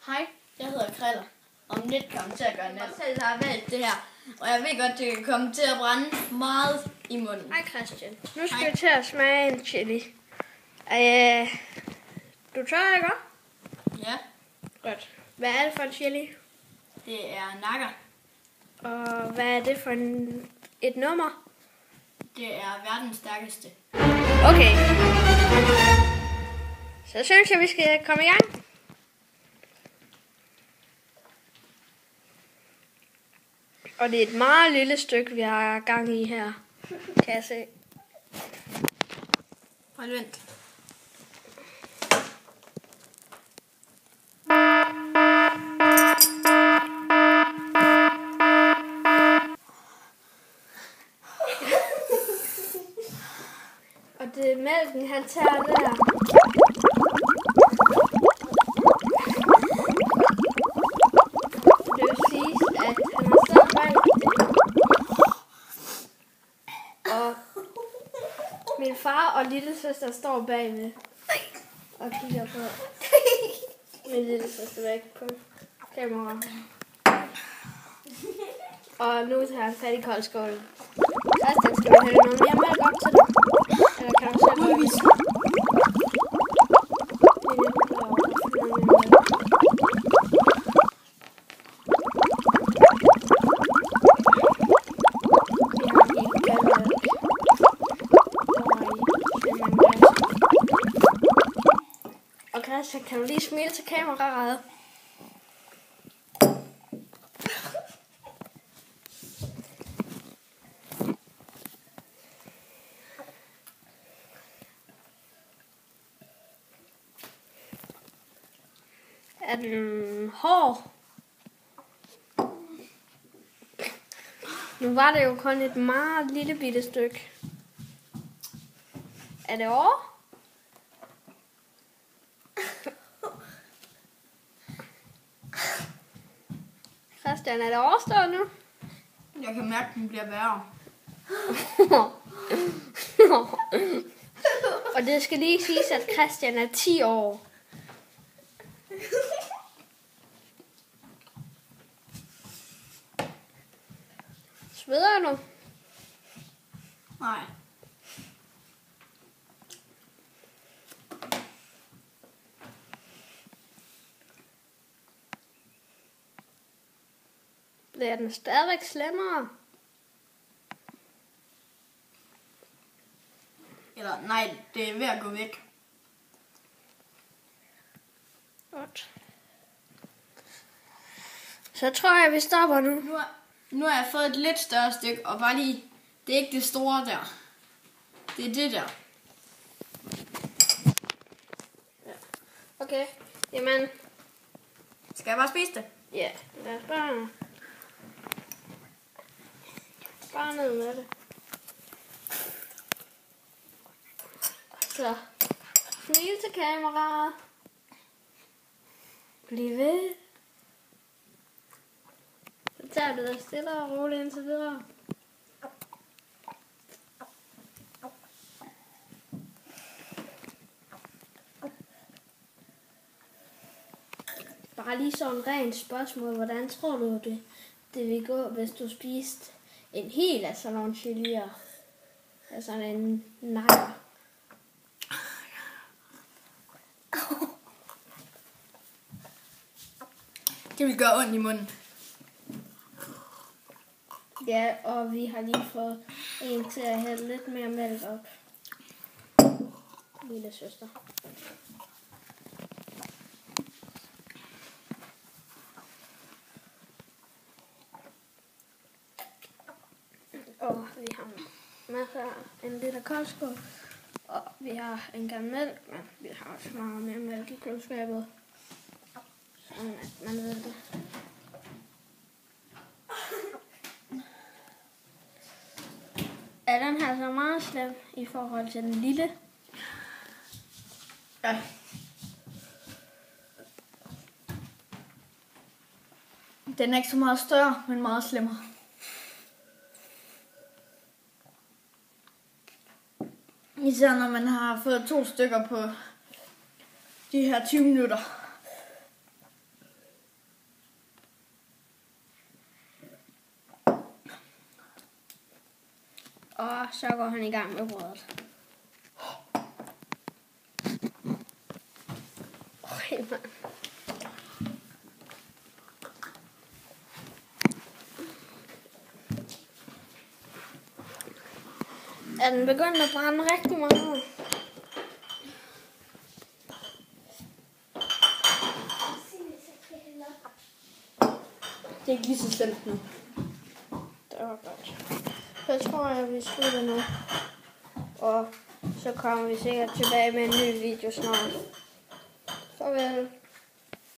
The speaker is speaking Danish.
Hej, jeg hedder Kriller. Om lidt kommer til at gøre noget. Jeg selv har valgt det her, og jeg ved godt, det kan komme til at brænde meget i munden. Hej Christian. Nu skal vi til at smage en chili. Du tør, ikke? Ja. Godt. Hvad er det for en chili? Det er nakker. Og hvad er det for et nummer? Det er verdens stærkeste. Okay. Så synes jeg, vi skal komme i gang. Og det er et meget lille stykke, vi har gang i her. Kan jeg se. Hold vent. Og det er mælken, han tager der. Det vil sige, at han har selv valgt det. Og min far og lillesøster står bagved og kigger på. Min lillesøster væk på kamera. Og nu tager han fat i koldskålen. Christian, skal vi hælde noget mere mælk op til dig? Eller kan du selv gøre det? Og Christian, kan du lige smile til kameraet? Er den hård? Nu var det jo kun et meget lille bitte stykke. Er det over? Christian, er det overstået nu? Jeg kan mærke, at den bliver værre. Og det skal lige siges, at Christian er 10 år. Sveder du? Nej. Bliver den stadigvæk slemmere? Eller nej, det er ved at gå væk. Godt. Så tror jeg, vi stopper nu. Nu har jeg fået et lidt større stykke, og bare lige, det er ikke det store der. Det er det der. Ja. Okay, jamen. Skal jeg bare spise det? Ja, lad os bare ned med det. Så, smil til kameraet. Bliv ved. Så tager du dig stille og roligt indtil videre. Bare lige sådan en rent spørgsmål. Hvordan tror du det vil gå, hvis du spiste en hel af sådan nogle chilier? Altså en nakker. Det vil gøre ondt i munden. Ja, og vi har lige fået en til at hælde lidt mere mælk op. Lille søster. Og vi har masser af en liter koldskål. Og vi har en gang mælk, men vi har også meget mere mælk i køleskabet. Sådan at man ved det. Er den her så meget slem i forhold til den lille? Ja. Den er ikke så meget større, men meget slemmere. Især når man har fået 2 stykker på de her 20 minutter. Og så går han i gang med brødet. Okay, mand. Er den begyndt at brænde rigtig meget? Det er ikke lige så slemt nu. Det var godt. Så tror jeg, vi slutter nu. Og så kommer vi sikkert tilbage med en ny video snart. Farvel.